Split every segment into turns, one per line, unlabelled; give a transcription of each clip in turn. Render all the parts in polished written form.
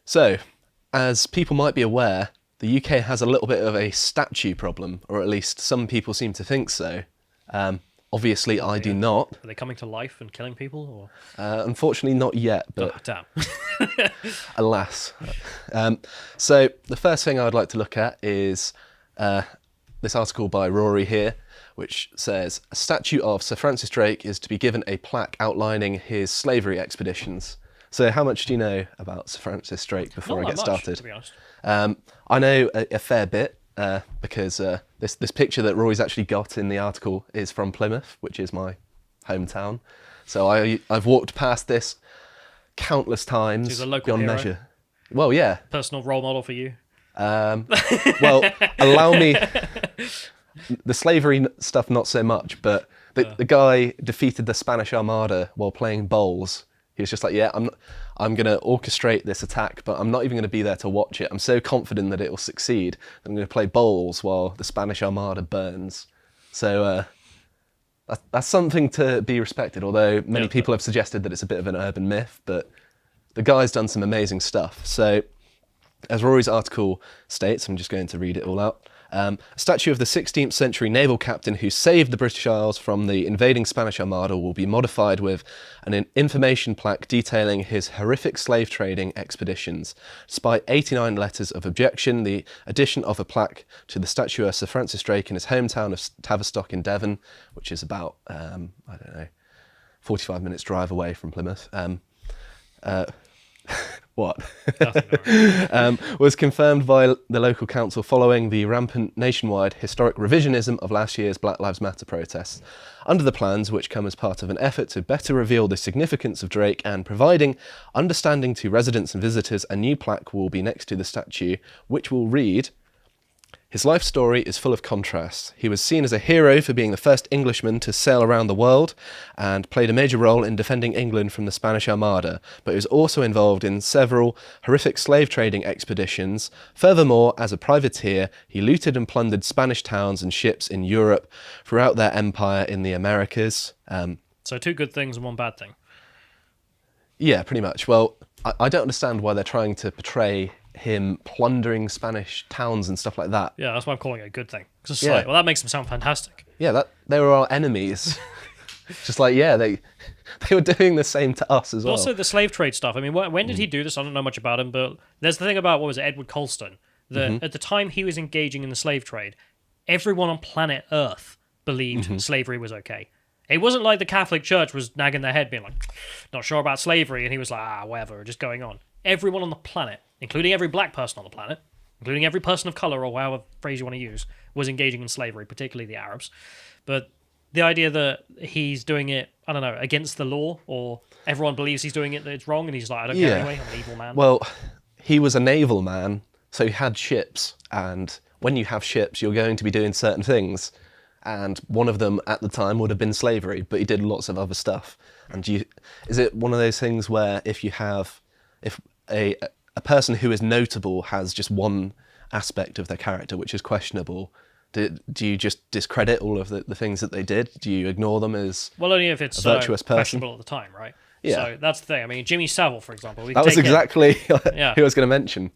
So, as people might be aware, the UK has a little bit of a statue problem, or at least some people seem to think so. Obviously, I do not.
Are they coming to life and killing people?
Unfortunately, not yet, but
Damn.
alas. So, the first thing I would like to look at is this article by Rory here, which says, a statue of Sir Francis Drake is to be given a plaque outlining his slavery expeditions. So how much do you know about Sir Francis Drake before I get started?
To be honest.
I know a fair bit because this picture that Rory's actually got in the article is from Plymouth, which is my hometown. So I've walked past this countless times,
So he's a local
beyond
hero?
measure. Well, yeah.
Personal role model for you?
Well, allow me. The slavery stuff, not so much, but the guy defeated the Spanish Armada while playing bowls. He was just like, yeah, I'm going to orchestrate this attack, but I'm not even going to be there to watch it. I'm so confident that it will succeed. I'm going to play bowls while the Spanish Armada burns. So that's something to be respected, although many people have suggested that it's a bit of an urban myth, but the guy's done some amazing stuff. So, as Rory's article states, I'm just going to read it all out. A statue of the 16th century naval captain who saved the British Isles from the invading Spanish Armada will be modified with an information plaque detailing his horrific slave trading expeditions. Despite 89 letters of objection, the addition of a plaque to the statue of Sir Francis Drake in his hometown of Tavistock in Devon, which is about, 45 minutes drive away from Plymouth, what? Was confirmed by the local council following the rampant nationwide historic revisionism of last year's Black Lives Matter protests. Under the plans, which come as part of an effort to better reveal the significance of Drake and providing understanding to residents and visitors, a new plaque will be next to the statue, which will read, his life story is full of contrasts. He was seen as a hero for being the first Englishman to sail around the world and played a major role in defending England from the Spanish Armada, but he was also involved in several horrific slave trading expeditions. Furthermore, as a privateer, he looted and plundered Spanish towns and ships in Europe throughout their empire in the Americas.
So 2 good things and 1 bad thing.
Yeah, pretty much. Well, I don't understand why they're trying to portray him plundering Spanish towns and stuff like that.
Yeah, that's why I'm calling it a good thing. Because it's like, well, that makes him sound fantastic.
Yeah, they were our enemies. Just like, yeah, they were doing the same to us as well.
Also, the slave trade stuff. I mean, when did he do this? I don't know much about him, but there's the thing about, what was it, Edward Colston, that at the time he was engaging in the slave trade, everyone on planet Earth believed slavery was okay. It wasn't like the Catholic Church was nagging their head, being like, not sure about slavery, and he was like, whatever, just going on. Everyone on the planet, including every black person on the planet, including every person of colour, or however phrase you want to use, was engaging in slavery, particularly the Arabs. But the idea that he's doing it, I don't know, against the law, or everyone believes he's doing it, that it's wrong, and he's like, I don't care anyway, I'm an evil man.
Well, he was a naval man, so he had ships, and when you have ships, you're going to be doing certain things. And one of them at the time would have been slavery, but he did lots of other stuff. And is it one of those things where if a person who is notable has just one aspect of their character which is questionable, do you just discredit all of the things that they did? Do you ignore them as
only if it's
a virtuous person?
Questionable at the time, right?
Yeah.
So that's the thing. I mean, Jimmy Savile, for example.
That was exactly who I was going to mention.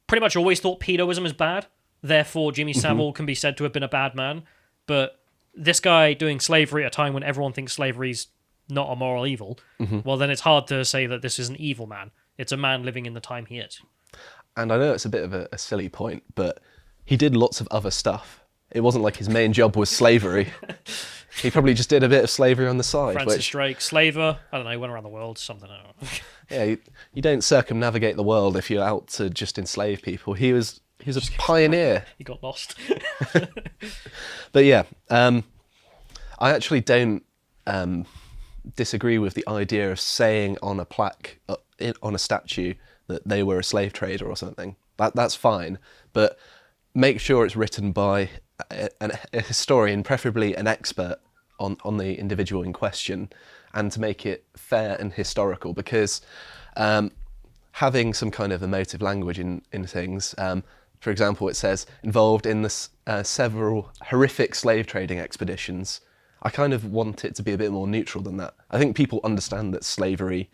Pretty much always thought pedoism is bad. Therefore, Jimmy Savile can be said to have been a bad man. But this guy doing slavery at a time when everyone thinks slavery's not a moral evil, well, then it's hard to say that this is an evil man. It's a man living in the time he is.
And I know it's a bit of a silly point, but he did lots of other stuff. It wasn't like his main job was slavery. He probably just did a bit of slavery on the side.
Francis Drake, slaver, I don't know, he went around the world, something, I don't know.
Yeah, you don't circumnavigate the world if you're out to just enslave people. He was a pioneer.
He got lost.
But yeah, I actually don't disagree with the idea of saying on a plaque, on a statue, that they were a slave trader or something. That's fine, but make sure it's written by a historian, preferably an expert on the individual in question, and to make it fair and historical, because having some kind of emotive language in things, for example, it says, involved in several horrific slave trading expeditions. I kind of want it to be a bit more neutral than that. I think people understand that slavery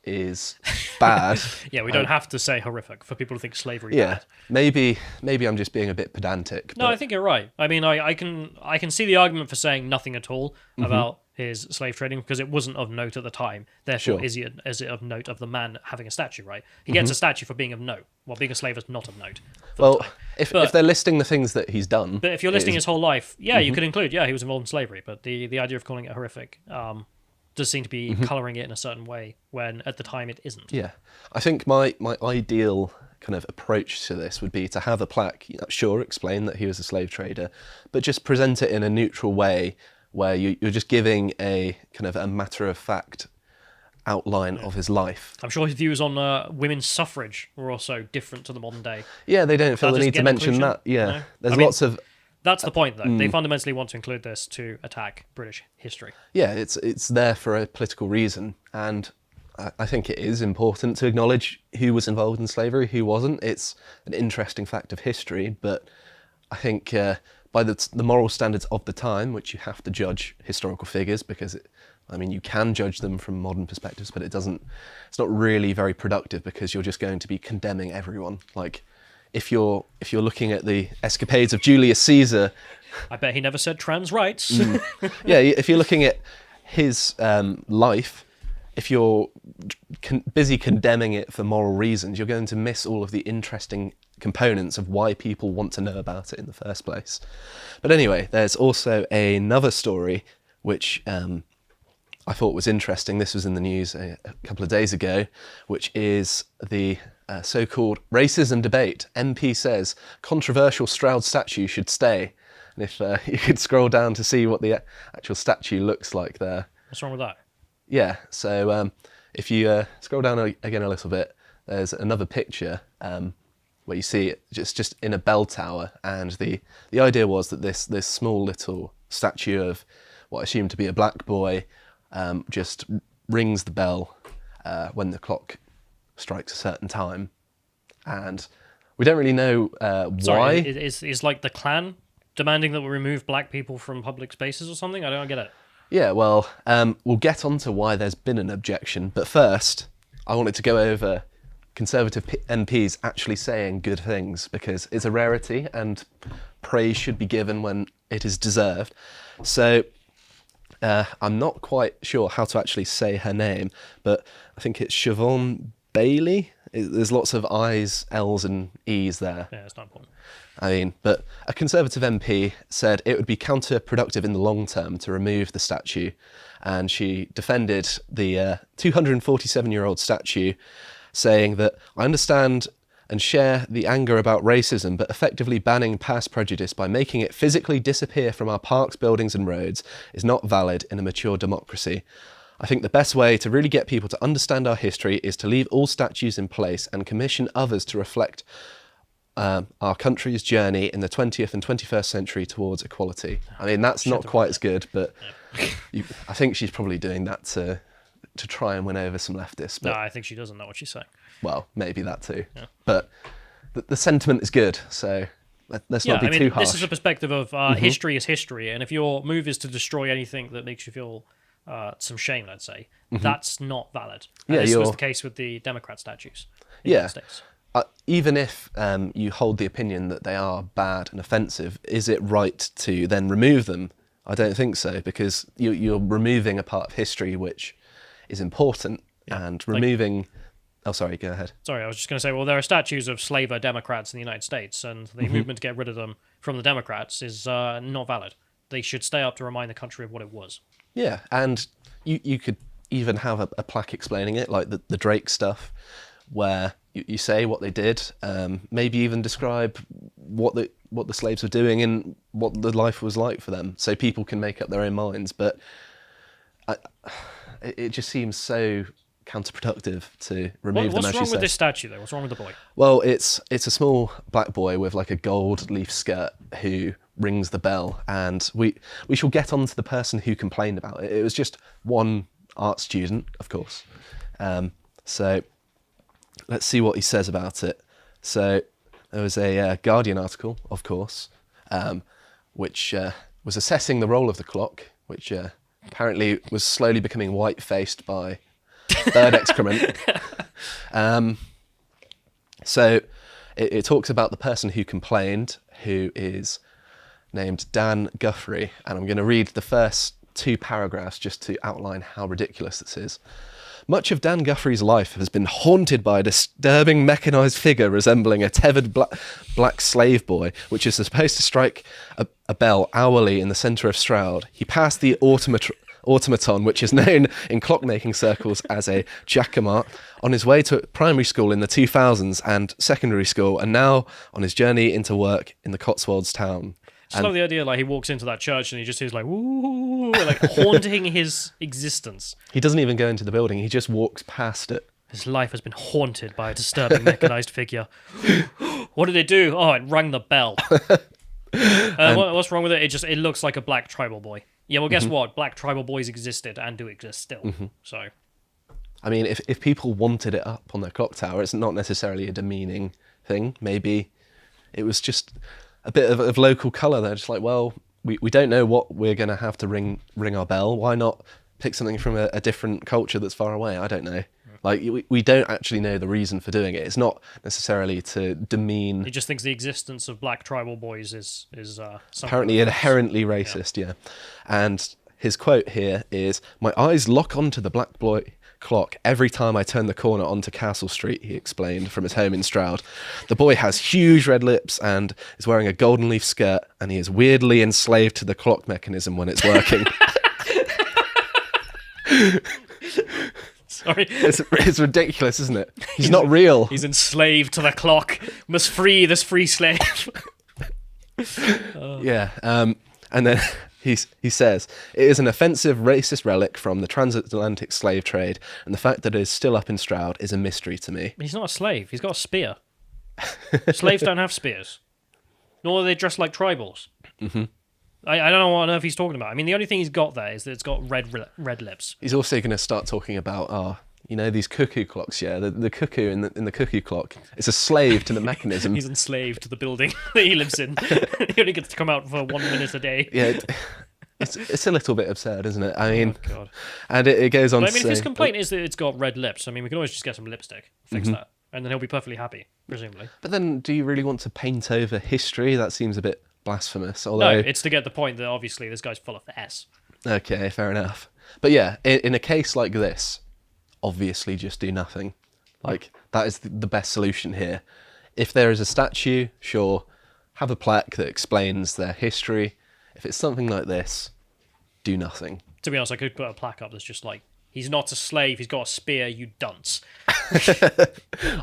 is bad.
Yeah, we don't have to say horrific for people to think slavery
Yeah,
bad.
maybe I'm just being a bit pedantic.
No, I think you're right. I mean, I can see the argument for saying nothing at all about his slave trading because it wasn't of note at the time. Therefore,
Sure.
is it of note of the man having a statue? Right? He gets a statue for being of note. Well, being a slave is not of note.
Well, if they're listing the things that he's done,
But if you're listing his whole life, yeah, you could include, he was involved in slavery. But the idea of calling it horrific does seem to be colouring it in a certain way when at the time it isn't.
yeah, I think my ideal kind of approach to this would be to have a plaque, sure, explain that he was a slave trader, but just present it in a neutral way where you're just giving a kind of a matter-of-fact outline of his life.
I'm sure his views on women's suffrage were also different to the modern day.
Yeah, they don't feel
That
the
doesn't
need to
get
mention
inclusion?
that. Yeah,
No?
there's
I mean,
lots of...
That's the point, though. They fundamentally want to include this to attack British history.
Yeah, it's there for a political reason, and I think it is important to acknowledge who was involved in slavery, who wasn't. It's an interesting fact of history, but I think by the moral standards of the time, which you have to judge historical figures because you can judge them from modern perspectives, but it's not really very productive because you're just going to be condemning everyone. Like, if you're looking at the escapades of Julius Caesar,
I bet he never said trans rights.
yeah, if you're looking at his life, if you're busy condemning it for moral reasons, you're going to miss all of the interesting components of why people want to know about it in the first place. But anyway, there's also another story which I thought was interesting. This was in the news a couple of days ago, which is the so-called racism debate. MP says controversial Stroud statue should stay. And if you could scroll down to see what the actual statue looks like there.
What's wrong with that?
Yeah, so if you scroll down again a little bit, there's another picture where you see it just in a bell tower, and the idea was that this small little statue of what I assume to be a black boy just rings the bell when the clock strikes a certain time, and we don't really know why.
Is like the Klan demanding that we remove black people from public spaces or something? I don't get it.
Yeah, well, we'll get on to why there's been an objection, but first, I wanted to go over Conservative MPs actually saying good things, because it's a rarity and praise should be given when it is deserved. So, I'm not quite sure how to actually say her name, but I think it's Siobhan Bailey. There's lots of I's, L's and E's there.
Yeah, it's not important.
But a Conservative MP said it would be counterproductive in the long term to remove the statue, and she defended the 247-year-old statue, saying that I understand and share the anger about racism, but effectively banning past prejudice by making it physically disappear from our parks, buildings and roads is not valid in a mature democracy. I think the best way to really get people to understand our history is to leave all statues in place and commission others to reflect our country's journey in the 20th and 21st century towards equality. I mean, that's not quite as good, but I think she's probably doing that to try and win over some leftists. But,
No, I think she doesn't know what she's saying.
well, maybe that too.
Yeah.
But the sentiment is good, so let's not be too harsh.
This is a perspective of history is history, and if your move is to destroy anything that makes you feel some shame, let's say, that's not valid. And
Yeah,
this was the case with the Democrat statues in the United States.
Even if you hold the opinion that they are bad and offensive, is it right to then remove them? I don't think so, because you're removing a part of history which is important, and removing... Oh, sorry, go ahead.
Sorry, I was just going to say, well, there are statues of slaver Democrats in the United States, and the movement to get rid of them from the Democrats is not valid. They should stay up to remind the country of what it was.
Yeah, and you could even have a plaque explaining it, like the Drake stuff, where you say what they did, maybe even describe what the slaves were doing and what the life was like for them, so people can make up their own minds. But it just seems so counterproductive to remove them, as you say.
What's wrong with this statue, though? What's wrong with the boy?
Well, it's a small black boy with like a gold leaf skirt who rings the bell, and we shall get on to the person who complained about it. It was just one art student, of course. So let's see what he says about it. So there was a Guardian article, of course, which was assessing the role of the clock, which apparently was slowly becoming white-faced by Bird excrement. So it talks about the person who complained, who is named Dan Guthrie, and I'm going to read the first 2 paragraphs just to outline how ridiculous this is. Much of Dan Guthrie's life has been haunted by a disturbing mechanised figure resembling a tethered black slave boy, which is supposed to strike a bell hourly in the centre of Stroud. He passed the automaton, which is known in clockmaking circles as a jacquemart, on his way to primary school in the 2000s and secondary school, and now on his journey into work in the Cotswolds town.
I love the idea, like, he walks into that church and he just hears, like, woo, like, haunting his existence.
He doesn't even go into the building, he just walks past it.
His life has been haunted by a disturbing mechanized figure. What did it do? Oh, it rang the bell. What's wrong with it? It looks like a black tribal boy. Yeah, well, guess what? Black tribal boys existed and do exist still. So,
I mean, if people wanted it up on their clock tower, it's not necessarily a demeaning thing. Maybe it was just a bit of local colour. They're just like, well, we don't know what we're going to have to ring our bell. Why not pick something from a different culture that's far away? I don't know. Like, we don't actually know the reason for doing it. It's not necessarily to demean...
He just thinks the existence of black tribal boys is
apparently inherently racist, yeah. And his quote here is, "My eyes lock onto the black boy clock every time I turn the corner onto Castle Street," he explained from his home in Stroud. "The boy has huge red lips and is wearing a golden leaf skirt, and he is weirdly enslaved to the clock mechanism when it's working."
Sorry.
It's ridiculous, isn't it? He's not real.
He's enslaved to the clock. Must free this free slave.
Yeah. And then he says, "It is an offensive racist relic from the transatlantic slave trade, and the fact that it is still up in Stroud is a mystery to me."
He's not a slave. He's got a spear. Slaves don't have spears. Nor are they dressed like tribals. I don't know what on earth he's talking about. I mean, the only thing he's got there is that it's got red lips.
He's also going to start talking about, these cuckoo clocks, yeah, the cuckoo in the cuckoo clock. It's a slave to the mechanism.
He's enslaved to the building that he lives in. He only gets to come out for 1 minute a day.
Yeah, it's a little bit absurd, isn't it? I mean,
oh, God.
And it goes on
But,
to
I mean,
say...
if his complaint is that it's got red lips, I mean, we can always just get some lipstick, fix that, and then he'll be perfectly happy, presumably.
But then, do you really want to paint over history? That seems a bit blasphemous. Although...
No, it's to get the point that obviously this guy's full of S.
Okay, fair enough. But yeah, in a case like this, obviously just do nothing. Like, that is the best solution here. If there is a statue, sure, have a plaque that explains their history. If it's something like this, do nothing.
To be honest, I could put a plaque up that's just like, "He's not a slave, he's got a spear, you dunce."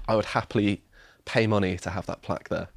I would happily pay money to have that plaque there.